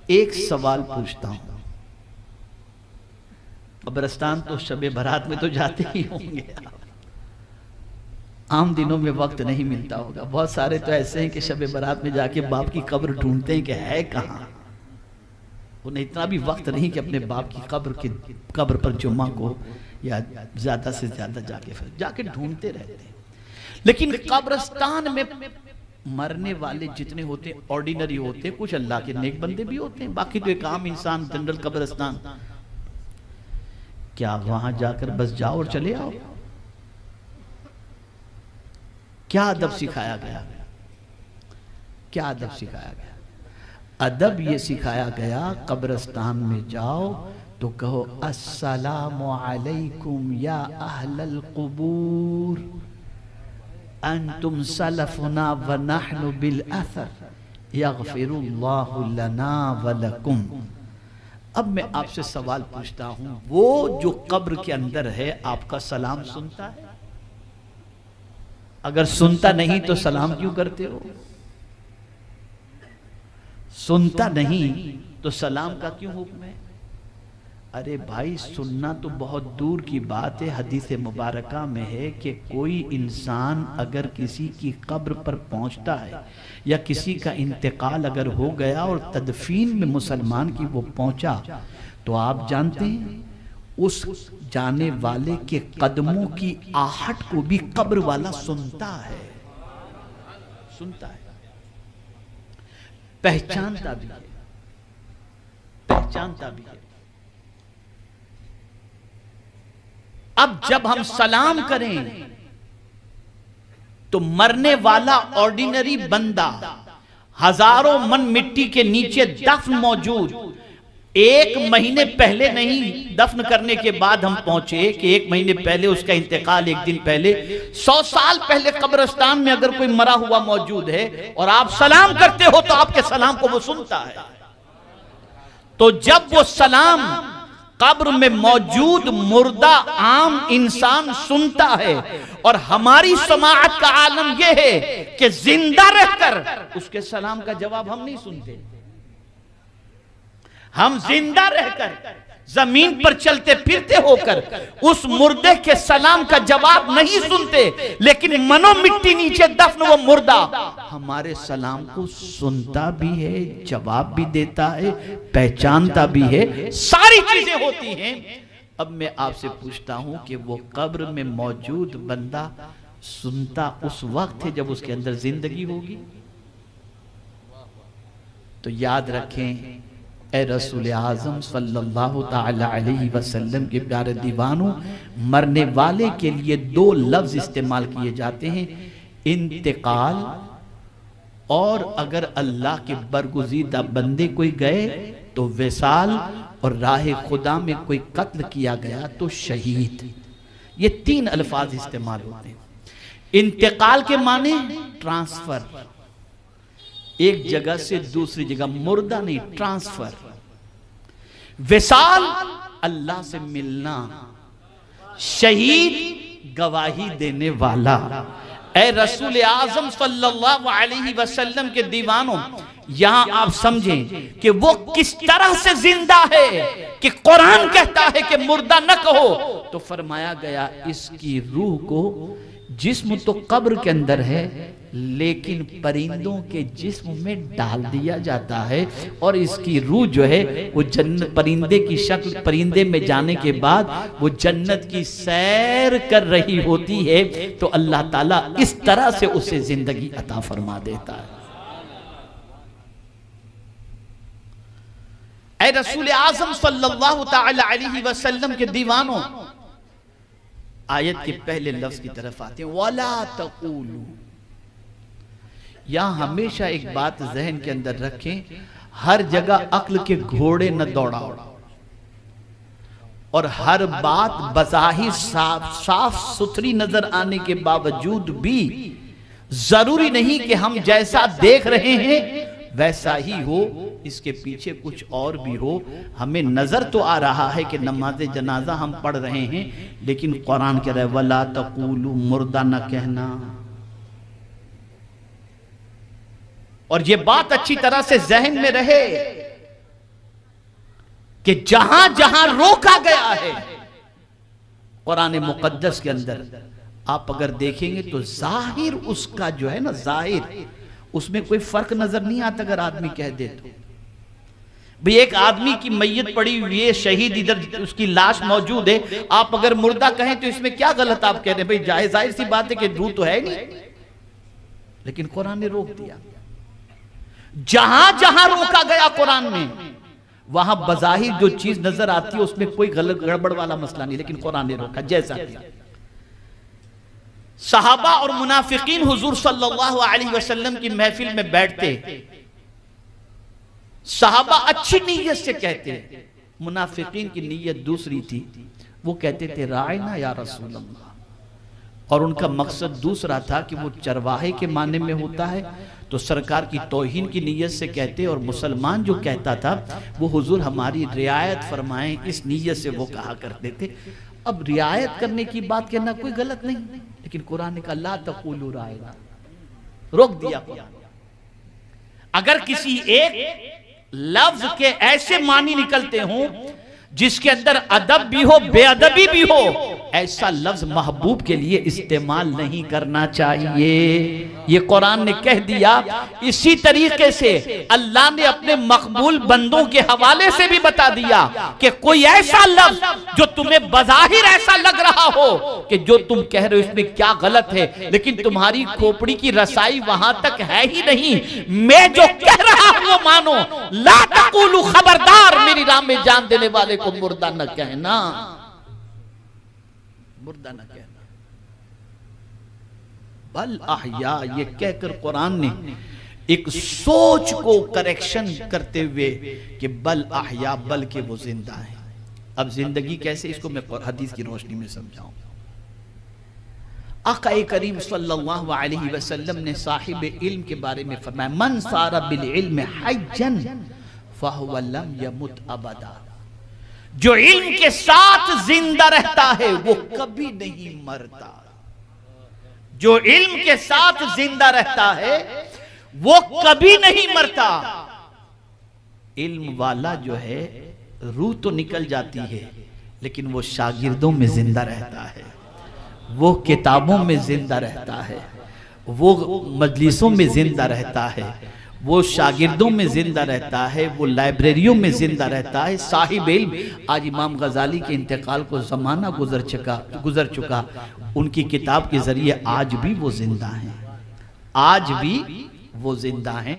एक सवाल पूछता हूं, कब्रिस्तान तो शबे बारात में तो जाते ही होंगे, आम दिनों में वक्त नहीं मिलता होगा। बहुत सारे तो ऐसे हैं कि शबे बारात में जाके बाप की कब्र ढूंढते हैं कि है कहां। उन्हें इतना भी वक्त नहीं कि अपने बाप की कब्र पर जुम्मा को या ज्यादा से ज्यादा जाके ढूंढते रहते हैं। लेकिन कब्रिस्तान में मरने वाले जितने होते हैं ऑर्डिनरी होते हैं, कुछ अल्लाह के नेक बंदे भी होते हैं, बाकी तो एक आम इंसान जनरल कब्रिस्तान। क्या वहां जाकर बस जाओ और चले आओ? क्या अदब सिखाया गया? क्या अदब सिखाया गया? अदब ये सिखाया गया, कब्रिस्तान में जाओ तो कहो अस्सलामु अलैकुम या अहलल कुबूर अंतुम सलफुना व नहनु बिल अथर यगफिरुल्लाहु लना व लकुम। अब मैं आपसे सवाल पूछता हूं, वो जो कब्र के अंदर है आपका सलाम सुनता है? अगर सुनता नहीं तो सलाम क्यों करते हो? सुनता नहीं तो सलाम का क्यों हुक्म है? अरे भाई, सुनना तो बहुत दूर की बात है। हदीस मुबारका में है कि कोई इंसान अगर किसी की कब्र पर पहुंचता है या किसी का इंतकाल अगर हो गया और तदफीन में मुसलमान की वो पहुंचा, तो आप जानते हैं उस जाने वाले के कदमों की आहट को भी कब्र वाला सुनता है, सुनता है, पहचानता भी है, पहचानता भी है। अब जब हम सलाम करें तो मरने वाला ऑर्डिनरी बंदा, हजारों मन मिट्टी के नीचे दफन मौजूद, एक महीने पहले नहीं, दफन करने के बाद हम पहुंचे कि एक महीने पहले उसका इंतकाल, एक दिन पहले, 100 साल पहले कब्रिस्तान में अगर कोई मरा हुआ मौजूद है और आप सलाम करते हो तो आपके सलाम को वो सुनता है। तो जब वो सलाम कब्र में मौजूद मुर्दा आम इंसान सुनता है, और हमारी समाअत का आलम यह है कि जिंदा रहकर उसके सलाम का जवाब हम नहीं सुनते। हम जिंदा रहकर जमीन पर चलते फिरते होकर उस मुर्दे के सलाम का जवाब नहीं सुनते, लेकिन मनो मिट्टी नीचे दफन वो मुर्दा हमारे सलाम को सुनता भी है, जवाब भी देता है, पहचानता भी है, सारी चीजें होती हैं। अब मैं आपसे पूछता हूं कि वो कब्र में मौजूद बंदा सुनता उस वक्त है जब उसके अंदर जिंदगी होगी? तो याद रखें, ए रसूल आज़म सल्लल्लाहु ताला अलैहि वसल्लम के प्यारे दीवानों, मरने वाले के लिए 2 लफ्ज इस्तेमाल किए जाते हैं, इंतकाल, और अगर अल्लाह के बरगुज़ीदा बंदे कोई गए तो विसाल, और राह खुदा में कोई कत्ल किया गया तो शहीद। ये 3 अल्फाज इस्तेमाल होते हैं। इंतकाल के माने ट्रांसफर, एक जगह से दूसरी जगह, मुर्दा नहीं, ट्रांसफर। विसाल, अल्लाह से मिलना। शहीद, गवाही देने वाला। ए रसूल आज़म सल्लल्लाहु अलैहि वसल्लम के दीवानों, यहां आप समझें कि वो किस तरह से जिंदा है कि कुरान कहता है कि मुर्दा न कहो, तो फरमाया गया इसकी रूह को, जिस्म तो कब्र के अंदर है लेकिन परिंदों के जिस्म में डाल दिया जाता है, और इसकी रूह जो है वो जन्नत, परिंदे की शक्ल, परिंदे में जाने के बाद वो जन्नत की सैर कर रही होती है। तो अल्लाह ताला इस तरह से उसे जिंदगी अता फरमा देता है। ऐ रसूल आज़म सल्लल्लाहु ताला अलैहि वसल्लम के दीवानों, आयत के पहले लफ्ज की तरफ आते हैं, वला तक़ूलू। यहां हमेशा एक बात जहन के अंदर रखें, हर जगह अक्ल के घोड़े न दौड़ाओ, और हर बात बज़ाहिर साफ सुथरी नजर आने के बावजूद भी जरूरी नहीं कि हम जैसा देख रहे हैं वैसा ही हो, इसके पीछे कुछ और भी हो। हमें नजर तो आ रहा है कि नमाज जनाजा हम पढ़ रहे हैं, लेकिन कुरान कह रहा है वला तक़ूलू, मुर्दा न कहना। और ये बात अच्छी तरह से जहन में रहे कि जहां जहां रोका गया है कुरान मुकद्दस के अंदर, आप अगर देखेंगे तो जाहिर उसका जो है ना, जाहिर उसमें कोई फर्क नजर नहीं आता। अगर आदमी कह दे तो भाई एक आदमी की मैयत पड़ी हुई है, शहीद इधर उसकी लाश मौजूद है, आप अगर मुर्दा कहें तो इसमें क्या गलत आप कह रहे हैं? भाई जाहिर सी बात है कि रूह तो है नहीं, लेकिन कुरान ने रोक दिया। जहां जहां रोका गया कुरान में, वहां बजाहिर जो चीज नजर आती है उसमें कोई गलत गड़बड़ वाला मसला नहीं, लेकिन कुरान ने रोका। जैसा सहाबा और मुनाफिकीन हुजूर सल्लल्लाहु अलैहि वसल्लम की महफिल में बैठते, सहाबा अच्छी नीयत से कहते, मुनाफिकीन की नीयत दूसरी थी। वो कहते थे रायना या रसूल अल्लाह, और उनका मकसद दूसरा था कि वो चरवाहे के माने में होता है तो सरकार की तौहीन की नीयत से कहते, और मुसलमान जो कहता था वो हुजूर हमारी रियायत फरमाएं, इस नीयत से वो कहा करते थे। अब रियायत करने की बात कहना कोई गलत नहीं, लेकिन कुरान ने कहा ला तक़ूलू रायना, रोक दिया। अगर किसी एक लफ्ज के ऐसे मानी निकलते हों जिसके अंदर अदब भी हो बेअदबी भी हो, ऐसा लफ्ज महबूब के लिए इस्तेमाल नहीं करना चाहिए। ये कुरान ने कह दिया। इसी तरीके से अल्लाह ने अपने मकबूल बंदों के हवाले से भी बता दिया कि कोई ऐसा लफ्ज जो तुम्हें बज़ाहिर ऐसा लग रहा हो कि जो तुम कह रहे हो इसमें क्या गलत है, लेकिन तुम्हारी खोपड़ी की रसाई वहां तक है ही नहीं, मैं जो कह रहा हूं वो मानो। ला तक़ूलू, खबरदार मेरी राह में जान देने वाले को मुर्दा न कहना, मुर्दा न कहना, बल अहया। ये कहकर कुरान ने एक सोच को करेक्शन करते हुए कि बल अहया, बल के वो जिंदा है। अब जिंदगी कैसे, इसको मैं हदीस की रोशनी में समझाऊं। आका करीम सल्लल्लाहु अलैहि वसल्लम ने साहिब इल्म के बारे में फरमाया, मन सारा बिल इल्म हज्जन फहुव लम यमुत अबदा। जो इल्म के साथ जिंदा रहता है वो कभी नहीं मरता। जो इल्म के साथ जिंदा रहता है वो कभी नहीं मरता। इल्म वाला जो है रूह तो निकल जाती है, लेकिन वो शागिर्दों में जिंदा रहता है, वो किताबों में जिंदा रहता है, वो मजलिसों में जिंदा रहता है, वो शागिर्दों में जिंदा रहता है, वो लाइब्रेरियों में जिंदा रहता है। साहिब इल्म, आज इमाम गजाली के इंतकाल को ज़माना गुजर चुका, उनकी किताब के जरिए आज भी वो जिंदा हैं, आज भी वो जिंदा हैं।